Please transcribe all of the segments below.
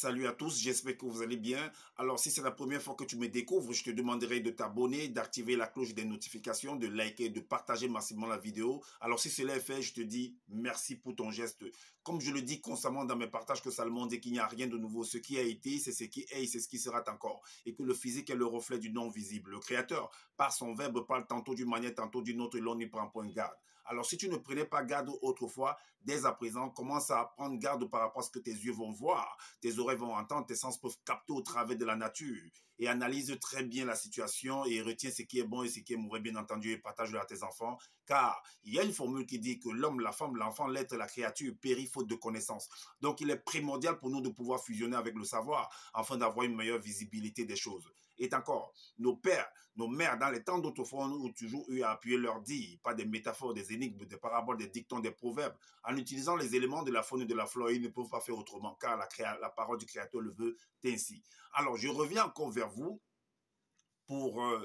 Salut à tous, j'espère que vous allez bien. Alors, si c'est la première fois que tu me découvres, je te demanderai de t'abonner, d'activer la cloche des notifications, de liker, de partager massivement la vidéo. Alors, si cela est fait, je te dis merci pour ton geste. Comme je le dis constamment dans mes partages que Salomon dit qu'il n'y a rien de nouveau. Ce qui a été, c'est ce qui est et c'est ce qui sera encore. Et que le physique est le reflet du non visible. Le Créateur, par son verbe, parle tantôt d'une manière, tantôt d'une autre, et l'on n'y prend point garde. Alors, si tu ne prenais pas garde autrefois, dès à présent, commence à prendre garde par rapport à ce que tes yeux vont voir, tes oreilles vont entendre, tes sens peuvent capter au travers de la nature. Et analyse très bien la situation et retiens ce qui est bon et ce qui est mauvais, bien entendu, et partage-le à tes enfants. Car il y a une formule qui dit que l'homme, la femme, l'enfant, l'être, la créature périt faute de connaissance. Donc, il est primordial pour nous de pouvoir fusionner avec le savoir afin d'avoir une meilleure visibilité des choses. Et encore, nos pères, nos mères, dans les temps d'autrefois, ont toujours eu à appuyer leur dit, pas des métaphores, des énigmes, des paraboles, des dictons, des proverbes. En utilisant les éléments de la faune et de la flore, ils ne peuvent pas faire autrement, car la parole du Créateur le veut ainsi. Alors, je reviens encore vers vous.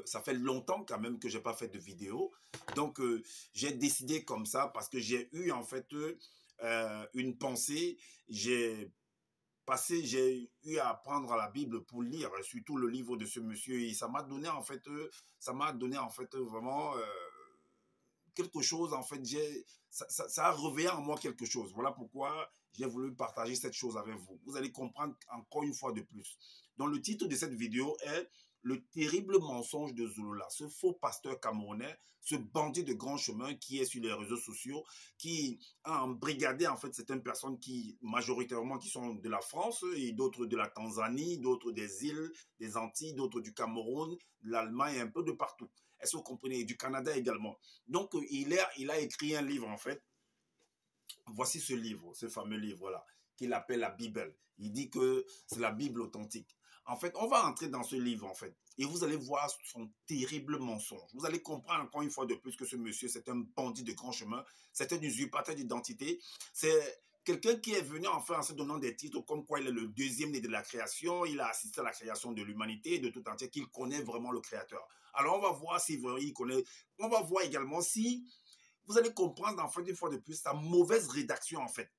Ça fait longtemps quand même que je n'ai pas fait de vidéo. Donc, j'ai décidé comme ça parce que j'ai eu en fait une pensée. J'ai eu à apprendre à la Bible pour lire, surtout le livre de ce monsieur, et ça m'a donné en fait, vraiment quelque chose, en fait, ça a réveillé en moi quelque chose. Voilà pourquoi j'ai voulu partager cette chose avec vous. Vous allez comprendre encore une fois de plus. Donc, le titre de cette vidéo est le terrible mensonge de Zolola, ce faux pasteur camerounais, ce bandit de grand chemin qui est sur les réseaux sociaux, qui a embrigadé en fait certaines personnes qui majoritairement qui sont de la France et d'autres de la Tanzanie, d'autres des îles, des Antilles, d'autres du Cameroun, de l'Allemagne, un peu de partout. Est-ce que vous comprenez? Et du Canada également. Donc, il a écrit un livre en fait. Voici ce livre, ce fameux livre-là, qu'il appelle la Bible. Il dit que c'est la Bible authentique. En fait, on va entrer dans ce livre, en fait, et vous allez voir son terrible mensonge. Vous allez comprendre encore une fois de plus que ce monsieur, c'est un bandit de grand chemin, c'est un usurpateur d'identité, c'est quelqu'un qui est venu enfin en se donnant des titres comme quoi il est le deuxième né de la création, il a assisté à la création de l'humanité, de tout entier, qu'il connaît vraiment le Créateur. Alors, on va voir si il connaît, on va voir également si vous allez comprendre en fait une fois de plus sa mauvaise rédaction en fait.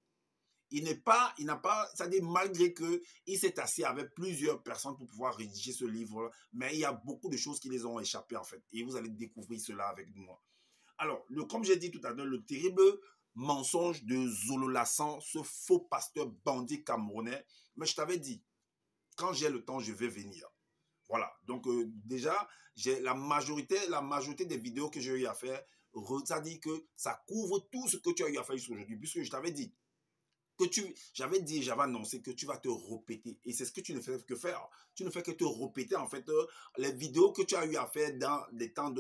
Il n'a pas, c'est-à-dire malgré que il s'est assis avec plusieurs personnes pour pouvoir rédiger ce livre, mais il y a beaucoup de choses qui les ont échappées en fait. Et vous allez découvrir cela avec moi. Alors, comme j'ai dit tout à l'heure, le terrible mensonge de Zolo Lassan, ce faux pasteur bandit camerounais. Mais je t'avais dit, quand j'ai le temps, je vais venir. Voilà. Donc, déjà, j'ai la majorité des vidéos que j'ai eu à faire, ça dit que ça couvre tout ce que tu as eu à faire aujourd'hui. Puisque je t'avais dit, j'avais annoncé que tu vas te répéter. Et c'est ce que tu ne fais que faire. Tu ne fais que te répéter, en fait, les vidéos que tu as eu à faire dans les temps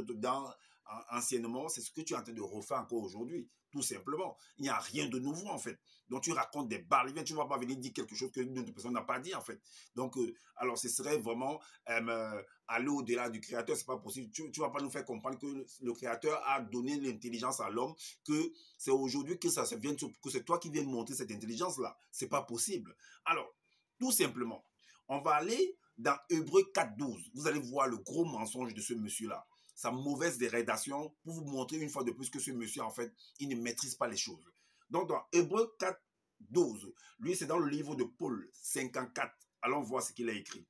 anciennement, c'est ce que tu es en train de refaire encore aujourd'hui. Tout simplement. Il n'y a rien de nouveau, en fait. Donc, tu racontes des barres. Tu ne vas pas venir dire quelque chose que une autre personne n'a pas dit, en fait. Donc, alors, ce serait vraiment aller au-delà du Créateur. C'est pas possible. Tu ne vas pas nous faire comprendre que le Créateur a donné l'intelligence à l'homme, que c'est aujourd'hui que que c'est toi qui viens de montrer cette intelligence-là. C'est pas possible. Alors, tout simplement, on va aller dans Hébreux 4.12. Vous allez voir le gros mensonge de ce monsieur-là. Sa mauvaise rédaction pour vous montrer une fois de plus que ce monsieur, en fait, il ne maîtrise pas les choses. Donc, dans Hébreux 4.12, lui, c'est dans le livre de Paul 54. Allons voir ce qu'il a écrit.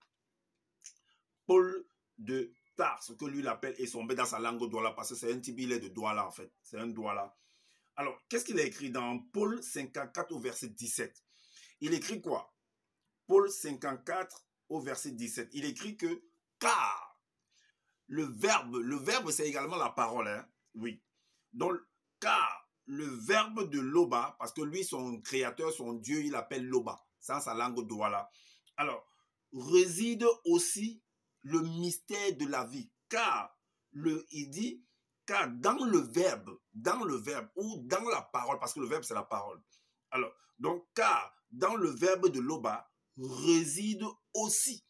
Paul de Tarse, que lui l'appelle, et son dans sa langue Douala, parce que c'est un type, il est de Douala, en fait. C'est un Douala. Alors, qu'est-ce qu'il a écrit dans Paul 54 au verset 17? Il écrit quoi? Paul 54 au verset 17. Il écrit que, car, le verbe c'est également la parole, hein? Oui. Donc, car le verbe de Loba, parce que lui, son créateur, son Dieu, il appelle Loba, c'est sa langue Douala. Alors, réside aussi le mystère de la vie, car il dit, car dans le verbe ou dans la parole, parce que le verbe c'est la parole. Alors, donc, car dans le verbe de Loba réside aussi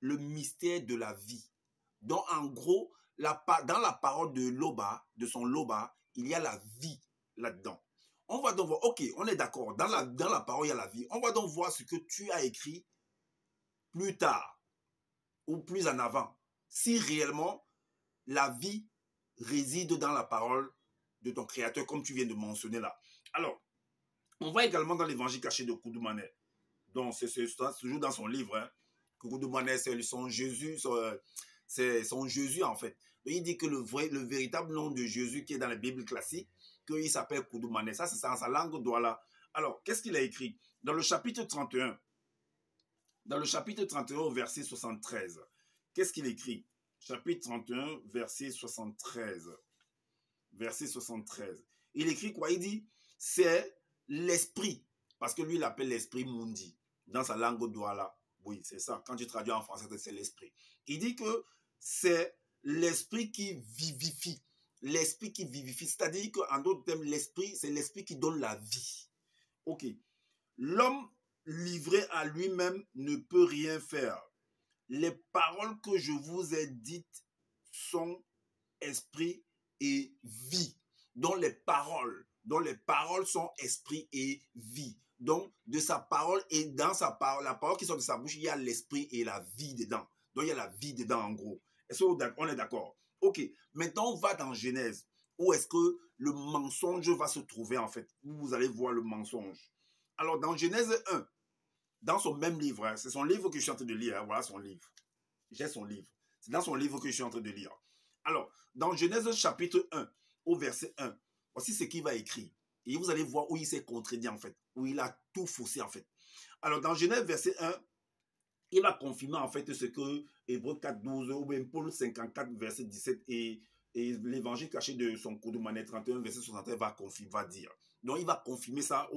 le mystère de la vie. Donc, en gros, dans la parole de Loba, de son Loba, il y a la vie là-dedans. On va donc voir, ok, on est d'accord, dans la parole, il y a la vie. On va donc voir ce que tu as écrit plus tard ou plus en avant. Si réellement, la vie réside dans la parole de ton créateur, comme tu viens de mentionner là. Alors, on va également dans l'évangile caché de Koudoumanet. Donc, c'est toujours dans son livre. Hein. Koukoudou-Mané, c'est son Jésus, c'est son Jésus en fait. Il dit que le véritable nom de Jésus qui est dans la Bible classique, qu'il s'appelle Koukoudou-Mané. Ça, c'est dans sa langue douala. Alors, qu'est-ce qu'il a écrit? Dans le chapitre 31, au verset 73, qu'est-ce qu'il écrit? Chapitre 31, verset 73. Verset 73. Il écrit quoi? Il dit, c'est l'esprit. Parce que lui, il appelle l'esprit Mundi. Dans sa langue douala. Oui, c'est ça. Quand tu traduis en français, c'est l'esprit. Il dit que c'est l'esprit qui vivifie. L'esprit qui vivifie. C'est-à-dire qu'en d'autres termes, l'esprit, c'est l'esprit qui donne la vie. Ok. L'homme livré à lui-même ne peut rien faire. Les paroles que je vous ai dites sont esprit et vie. Donc les paroles sont esprit et vie. Donc de sa parole et dans sa parole, la parole qui sort de sa bouche, il y a l'esprit et la vie dedans. Donc il y a la vie dedans en gros. Est-ce qu'on est d'accord? Ok. Maintenant on va dans Genèse. Où est-ce que le mensonge va se trouver en fait? Où vous allez voir le mensonge. Alors dans Genèse 1, dans son même livre, hein, c'est son livre que je suis en train de lire. Hein, voilà son livre. J'ai son livre. C'est dans son livre que je suis en train de lire. Alors, dans Genèse chapitre 1, au verset 1, voici ce qu'il va écrire. Et vous allez voir où il s'est contredit en fait, où il a tout faussé en fait. Alors, dans Genèse verset 1, il va confirmer en fait ce que Hébreux 4, 12 ou même Paul 54, verset 17 et l'évangile caché de son Koukoudou-Mané 31, verset 61 va dire. Donc, il va confirmer ça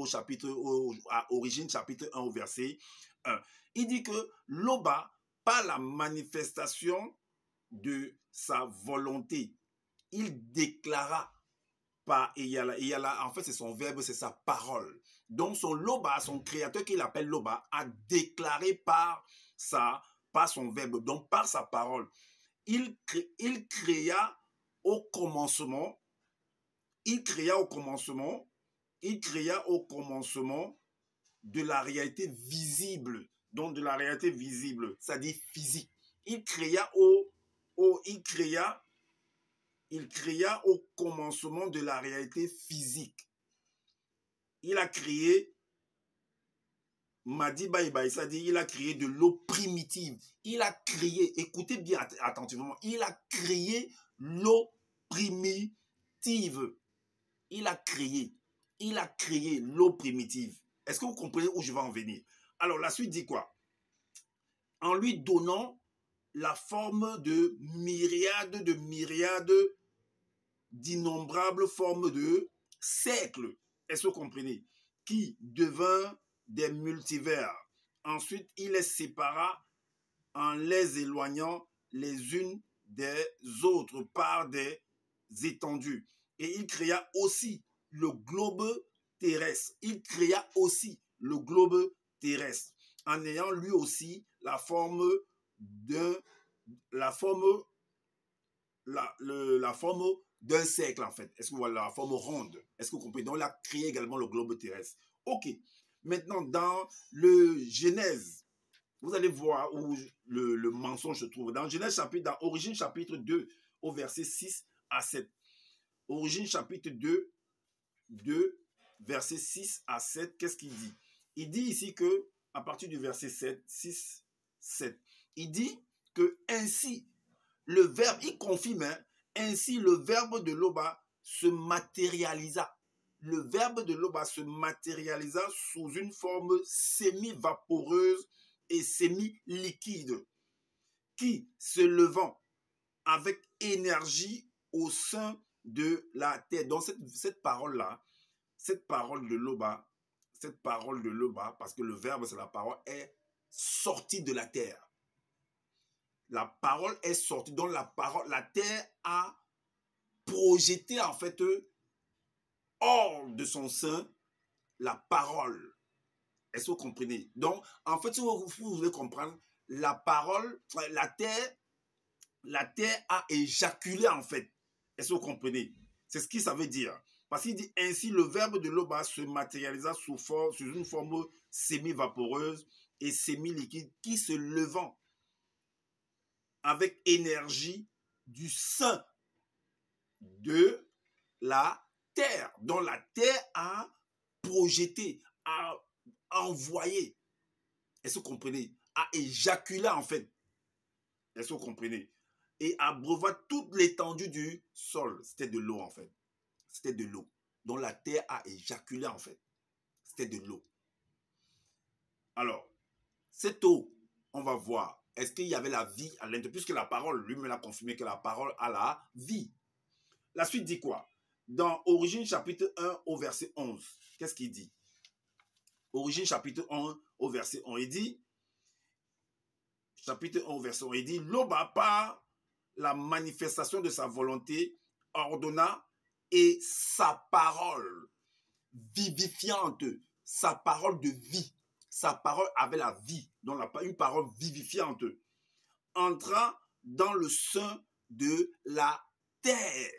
à Origine chapitre 1 au verset 1. Il dit que Loba, par la manifestation de sa volonté, il déclara par Eyala, en fait c'est son verbe, c'est sa parole. Donc son Loba, son créateur qu'il appelle Loba, a déclaré par son verbe, donc par sa parole. Il créa au commencement de la réalité visible, donc de la réalité visible, c'est-à-dire physique. Il créa au commencement de la réalité physique. Il a créé Madi Baïbaï, c'est-à-dire il a créé de l'eau primitive. Il a créé, écoutez bien attentivement, il a créé l'eau primitive. Il a créé l'eau primitive. Est-ce que vous comprenez où je vais en venir? Alors la suite dit quoi? En lui donnant la forme de myriades d'innombrables formes de cercles. Est-ce que vous comprenez? Qui devint des multivers. Ensuite, il les sépara en les éloignant les unes des autres par des étendues. Et il créa aussi le globe terrestre. En ayant lui aussi la forme d'un cercle en fait. Est-ce que vous voyez la forme ronde? Est-ce que vous comprenez? Donc il a créé également le globe terrestre. Ok. Maintenant, dans le Genèse, vous allez voir où le mensonge se trouve. Dans Origine chapitre 2, au verset 6 à 7. Origine chapitre 2, verset 6 à 7, qu'est-ce qu'il dit? Il dit ici que, à partir du verset 6, 7, il dit que ainsi, le verbe, il confirme, hein, ainsi le verbe de Loba se matérialisa. Le verbe de Loba se matérialisa sous une forme semi-vaporeuse et semi-liquide, qui, se levant avec énergie au sein de la terre. Donc cette parole-là, cette parole de Loba, parce que le verbe c'est la parole, est sortie de la terre. La parole est sortie, donc la terre a projeté en fait hors de son sein la parole. Est-ce que vous comprenez? Donc, en fait, si vous voulez comprendre, la parole, la terre a éjaculé en fait. Est-ce que vous comprenez? C'est ce que ça veut dire. Parce qu'il dit ainsi, le verbe de Loba se matérialisa sous une forme semi-vaporeuse et semi-liquide qui se levant avec énergie du sein de la terre. Donc la terre a projeté, a envoyé Est-ce que vous comprenez? A éjaculé en fait. Est-ce que vous comprenez? Et abreuva toute l'étendue du sol. C'était de l'eau en fait. C'était de l'eau. Donc la terre a éjaculé en fait. C'était de l'eau. Alors, cette eau, on va voir, est-ce qu'il y avait la vie à l'intérieur? Puisque la parole, lui-même a confirmé que la parole a la vie. La suite dit quoi? Dans Origine chapitre 1 au verset 11, qu'est-ce qu'il dit? Origine chapitre 1 au verset 11, il dit, chapitre 1 au verset 11, il dit, Loba par la manifestation de sa volonté ordonna et sa parole vivifiante, sa parole de vie, sa parole avait la vie, donc une parole vivifiante, entra dans le sein de la terre.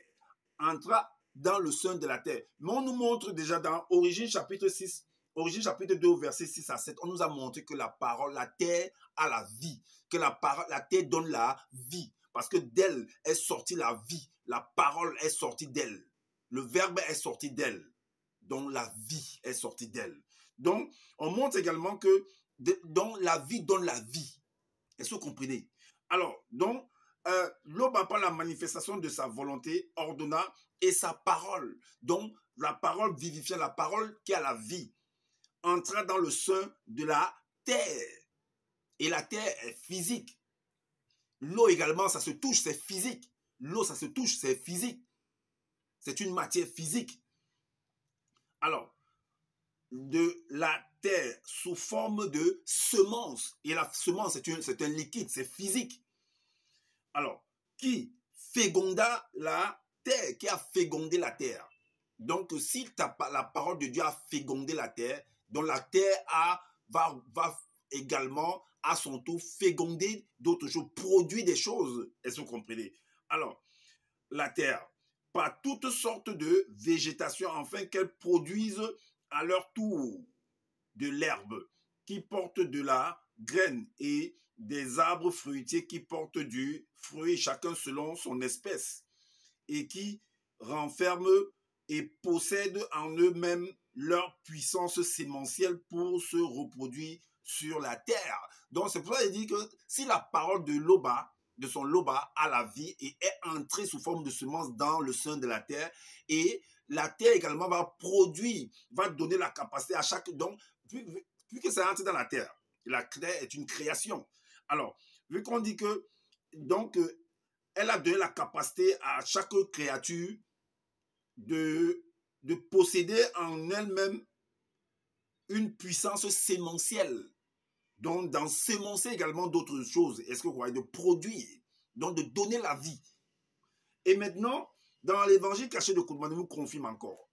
Entra dans le sein de la terre. Mais on nous montre déjà dans Origine chapitre 6, Origine chapitre 2, verset 6 à 7, on nous a montré que la parole, la terre a la vie, que la terre donne la vie, parce que d'elle est sortie la vie, la parole est sortie d'elle, le verbe est sorti d'elle, donc la vie est sortie d'elle. Donc, on montre également que donc, la vie donne la vie. Est-ce que vous comprenez? Alors, donc, l'aube par la manifestation de sa volonté ordonna et sa parole, donc la parole vivifiante, la parole qui a la vie, entra dans le sein de la terre. Et la terre est physique. L'eau également, ça se touche, c'est physique. L'eau, ça se touche, c'est physique. C'est une matière physique. Alors, de la terre sous forme de semence. Et la semence, c'est un liquide, c'est physique. Alors, qui féconda la terre, qui a fécondé la terre. Donc, si la parole de Dieu a fécondé la terre, donc la terre va également, à son tour, féconder d'autres choses, produire des choses. Est-ce que vous comprenez? Alors, la terre, par toutes sortes de végétation, afin qu'elle produise à leur tour de l'herbe qui porte de la graine et des arbres fruitiers qui portent du fruit, chacun selon son espèce, et qui renferment et possèdent en eux-mêmes leur puissance sémentielle pour se reproduire sur la terre. Donc c'est pour ça qu'il dit que si la parole de Loba, de son Loba, a la vie et est entrée sous forme de semence dans le sein de la terre, et la terre également va produire, va donner la capacité à chaque... Donc, vu que ça entre dans la terre est une création. Alors, vu qu'on dit que, donc, elle a donné la capacité à chaque créature de posséder en elle-même une puissance sémentielle. Donc, d'en sémencer également d'autres choses. Est-ce que vous voyez? De produire, donc de donner la vie. Et maintenant, dans l'évangile caché de Koudoumane, nous confirme encore.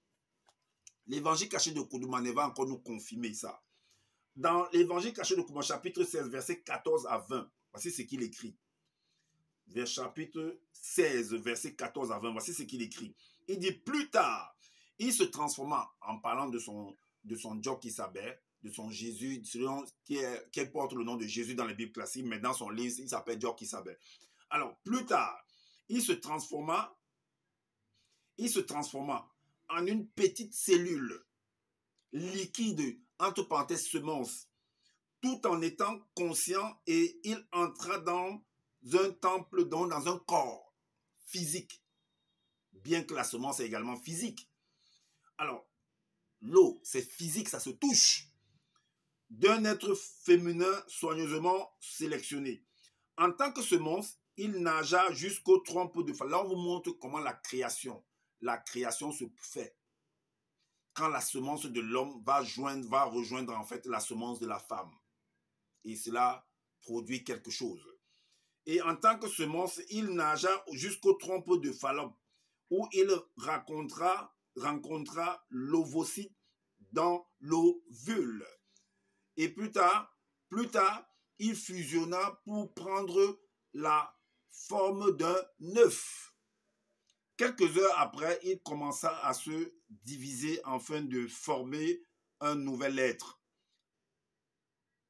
L'évangile caché de Koudoumane va encore nous confirmer ça. Dans l'évangile caché de Koudoumane, chapitre 16, versets 14 à 20, voici ce qu'il écrit. Vers chapitre 16, versets 14 à 20, voici ce qu'il écrit. Il dit, plus tard, il se transforma en parlant de son Jockey-Sabet, de son Jésus, selon qui porte le nom de Jésus dans les Bibles classiques, mais dans son livre, il s'appelle Jockey-Sabet. Alors, plus tard, il se transforma en une petite cellule liquide, entre parenthèses, semence, tout en étant conscient, et il entra dans un temple, donc dans un corps physique, bien que la semence est également physique. Alors, l'eau, c'est physique, ça se touche, d'un être féminin soigneusement sélectionné. En tant que semence, il nagea jusqu'aux trompes de femme. Là, on vous montre comment la création se fait. Quand la semence de l'homme va rejoindre en fait la semence de la femme. Et cela produit quelque chose. Et en tant que semence, il nagea jusqu'aux trompes de Fallope, où il rencontra l'ovocyte dans l'ovule. Et plus tard, il fusionna pour prendre la forme d'un œuf. Quelques heures après, il commença à se diviser afin de former un nouvel être.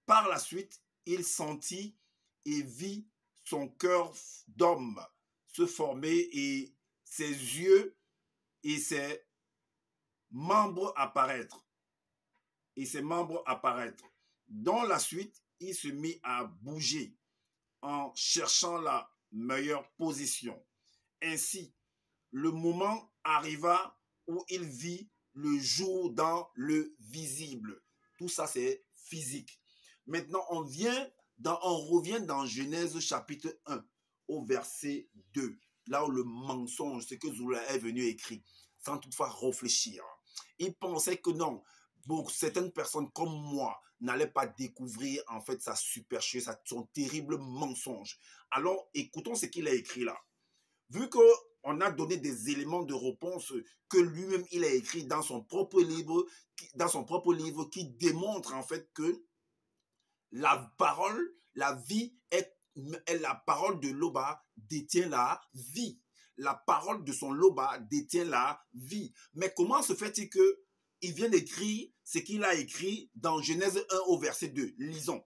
Par la suite, il sentit et vit son cœur d'homme se former et ses yeux et ses membres apparaître. Dans la suite, il se mit à bouger en cherchant la meilleure position. Ainsi, le moment arriva où il vit le jour dans le visible. Tout ça, c'est physique. Maintenant, on revient dans Genèse chapitre 1 au verset 2. Là où le mensonge, ce que Zoula est venu écrire, sans toutefois réfléchir. Il pensait que non, pour certaines personnes comme moi n'allaient pas découvrir en fait sa supercherie, son terrible mensonge. Alors, écoutons ce qu'il a écrit là. Vu qu'on a donné des éléments de réponse que lui-même il a écrit dans son propre livre qui démontre en fait que la parole, la vie est la parole de Loba détient la vie. La parole de son Loba détient la vie. Mais comment se fait-il qu'il vient d'écrire ce qu'il a écrit dans Genèse 1 au verset 2? Lisons.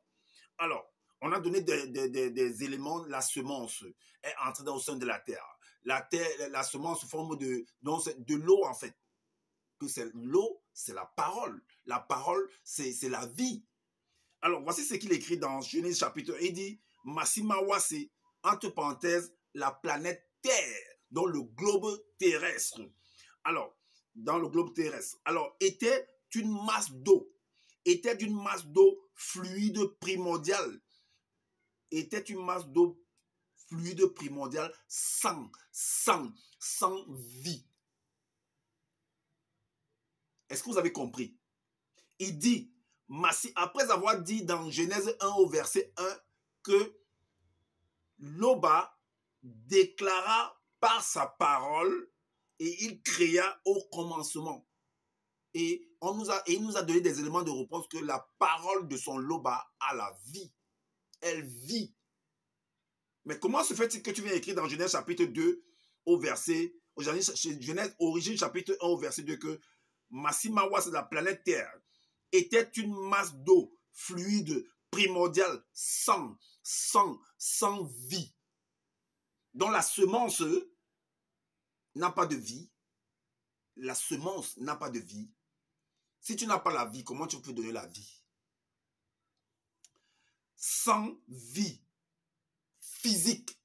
Alors, on a donné des éléments. La semence est entrée au sein de la terre. La semence sous forme de l'eau en fait. Que c'est l'eau, c'est la parole. La parole, c'est la vie. Alors, voici ce qu'il écrit dans Genèse chapitre 1. Il dit, Massimawa, c'est, entre parenthèses, la planète Terre, dans le globe terrestre. Alors, dans le globe terrestre. Alors, était une masse d'eau. Était une masse d'eau fluide primordiale. Était une masse d'eau fluide primordiale sans vie. Est-ce que vous avez compris? Il dit, après avoir dit dans Genèse 1 au verset 1 que Loba déclara par sa parole et il créa au commencement. Et il nous a donné des éléments de réponse que la parole de son Loba a la vie. Elle vit. Mais comment se fait-il que tu viens écrire dans Genèse chapitre 2 au verset, Genèse origine chapitre 1 au verset 2 que Massimawa, c'est la planète Terre, était une masse d'eau fluide, primordiale, sans vie, dont la semence n'a pas de vie. La semence n'a pas de vie. Si tu n'as pas la vie, comment tu peux donner la vie? Sans vie physique.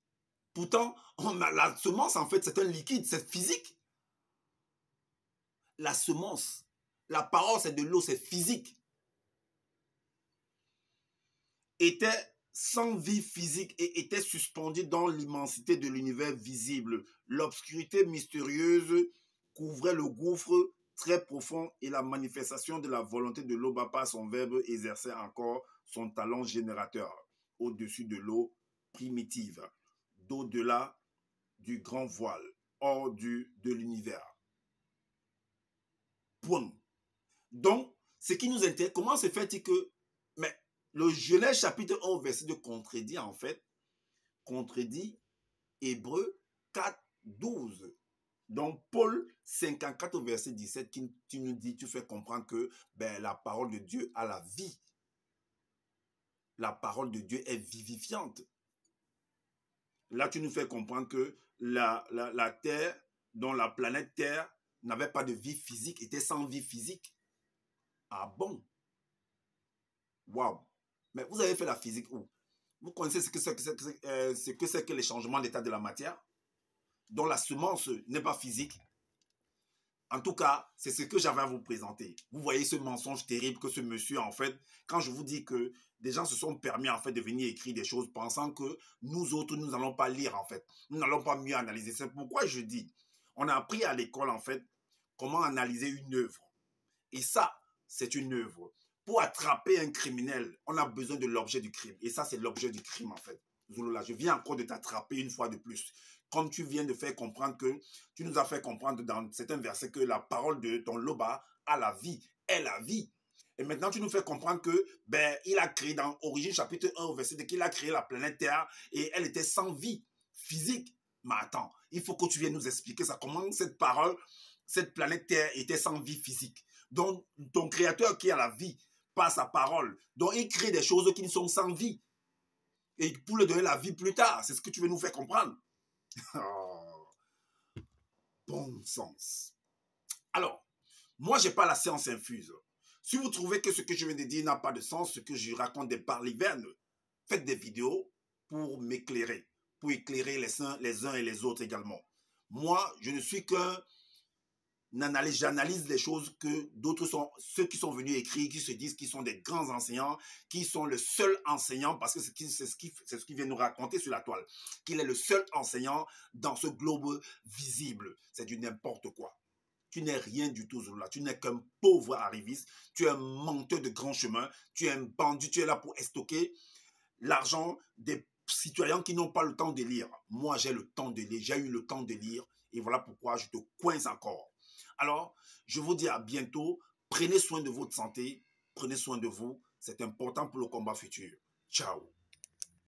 Pourtant, la semence, en fait, c'est un liquide, c'est physique. La semence, la parole, c'est de l'eau, c'est physique. Était sans vie physique et était suspendu dans l'immensité de l'univers visible. L'obscurité mystérieuse couvrait le gouffre très profond et la manifestation de la volonté de l'eau par son verbe exerçait encore son talent générateur au-dessus de l'eau primitive, d'au-delà du grand voile, hors de l'univers. Point. Donc, ce qui nous intéresse, comment se fait-il que, mais le Genèse chapitre 1 verset 2 contredit Hébreux 4, 12. Donc, Paul 54 au verset 17 qui nous dit, tu fais comprendre que la parole de Dieu a la vie. La parole de Dieu est vivifiante. Là, tu nous fais comprendre que la Terre, dont la planète Terre, n'avait pas de vie physique, était sans vie physique. Ah bon? Waouh! Mais vous avez fait la physique où? Vous connaissez ce que c'est que les changements d'état de la matière, dont la semence n'est pas physique? En tout cas, c'est ce que j'avais à vous présenter. Vous voyez ce mensonge terrible que ce monsieur, en fait, quand je vous dis que des gens se sont permis, en fait, de venir écrire des choses pensant que nous autres, nous n'allons pas lire, en fait. Nous n'allons pas mieux analyser. C'est pourquoi je dis, on a appris à l'école, en fait, comment analyser une œuvre. Et ça, c'est une œuvre. Pour attraper un criminel, on a besoin de l'objet du crime. Et ça, c'est l'objet du crime, en fait. Zouloula, je viens encore de t'attraper une fois de plus. Comme tu viens de faire comprendre que, tu nous as fait comprendre dans certains versets que la parole de ton Loba a la vie, est la vie. Et maintenant, tu nous fais comprendre que, il a créé dans Origine chapitre 1 au verset 2 qu'il a créé la planète Terre et elle était sans vie physique. Mais attends, il faut que tu viennes nous expliquer ça. Comment cette parole, cette planète Terre était sans vie physique. Donc, ton créateur qui a la vie par sa parole, donc il crée des choses qui sont sans vie. Et pour lui donner la vie plus tard, c'est ce que tu veux nous faire comprendre. Oh, bon sens. Alors, moi, je n'ai pas la science infuse. Si vous trouvez que ce que je viens de dire n'a pas de sens, ce que je raconte des balivernes, faites des vidéos pour m'éclairer, pour éclairer les uns et les autres également. Moi, je ne suis qu'un analyse, j'analyse les choses que d'autres sont, ceux qui sont venus écrire, qui se disent qu'ils sont des grands enseignants, qui sont le seul enseignant, parce que c'est ce qu'il vient nous raconter sur la toile, qu'il est le seul enseignant dans ce globe visible. C'est du n'importe quoi. Tu n'es rien du tout, Zola. Tu n'es qu'un pauvre arriviste. Tu es un menteur de grand chemin. Tu es un bandit. Tu es là pour stocker l'argent des citoyens qui n'ont pas le temps de lire. Moi, j'ai le temps de lire. J'ai eu le temps de lire. Et voilà pourquoi je te coince encore. Alors, je vous dis à bientôt. Prenez soin de votre santé. Prenez soin de vous. C'est important pour le combat futur. Ciao.